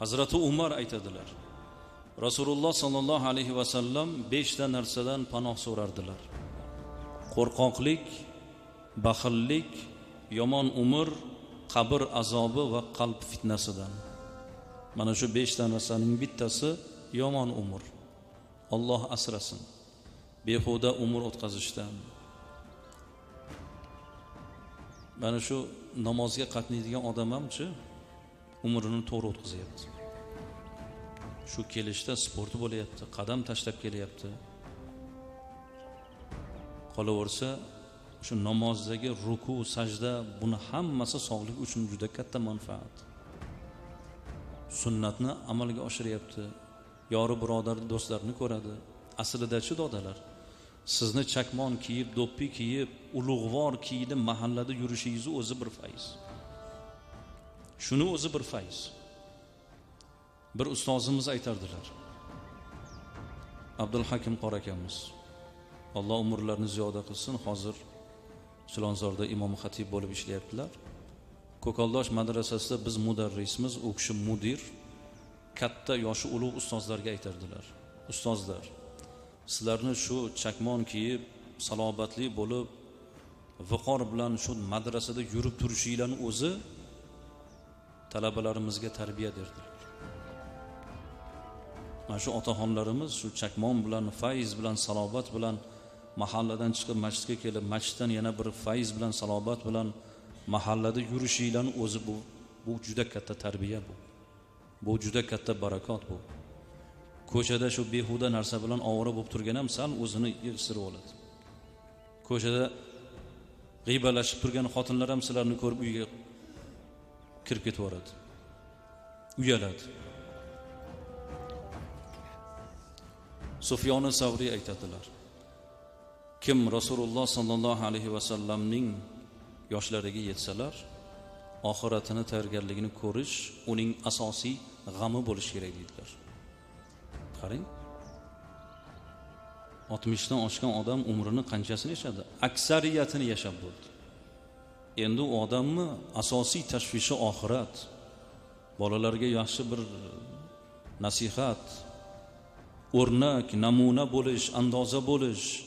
Hazrati Umar aytadilar, Rasululloh sollallohu alayhi vasallam 5 ta narsadan panoh so'rardilar. Qo'rqoqlik, baxillik, yomon umr, qabr azobi va qalb fitnasidan. Mana shu 5 ta narsaning bittasi yomon umr. Alloh asrasin. Behuda umr o'tkazishdan. Mana shu namozga qatnaydigan odam hamchi umrini to'g'ri o'tkazyapti. Shu kelishda sporti bo'layapti, qadam tashlab kelyapti. Qolaversa, shu namozdagi ruku, sajda, buni hammasi sog'lik uchun juda katta manfaat. Sunnatni amalga oshiryapti. Yori birodar do'stlarni ko'radi. Aslida-chi dodalar, sizni chakmon kiyib, do'ppi kiyib, ulug'vor kiyib mahallada yurishingiz o'zi bir fayz. Shuni o'zi bir fayz. Bir ustozimiz aytardilar. Abdul Hakim qora akamiz. Alloh umrlarini ziyoda qilsin. Hozir Chilonzorda imom xatib bo'lib ishlayaptilar. Ko'kaldosh madrasasida biz mudarrismiz, u kishi mudir. Katta yoshi ulug' ustozlarga aytardilar. Ustozlar, sizlarni shu chakmon kiyib, salobatli bo'lib, viqor bilan shu madrasada yurib turishinglarning o'zi talabalarimizga tarbiya derdilar. Mana shu otaxonlarimiz shu chakmon bilan, fayz bilan, salobat bilan mahalladan chiqib masjidga kelib, masjiddan yana bir fayz bilan, salobat bilan mahallada yurishinglarning o'zi bu juda katta tarbiya bu. Bu juda katta barakot bu. Ko'chada shu behuda narsa bilan ovora bo'lib turgan ham sal o'zini yig'ishtirib oladi. Ko'chada g'iybalashib turgan xotinlar ham sizlarni ko'rib uyga kirib ketaveradi. Uyaladi. Sufyon Savriy aytadilar. Kim Rasululloh sollallohu alayhi vasallamning yoshlariga yetsalar, oxiratini tayyorgarligini ko'rish uning asosiy g'ami bo'lishi kerak dedilar. Qarang. 60 dan oshgan odam umrini qanchasini yashadi? Aksariyatini yashab bo'ldi. Endi u odamni asosiy tashvishi oxirat. Bolalarga yaxshi bir nasihat, o'rnak, namuna bo'lish, andoza bo'lish,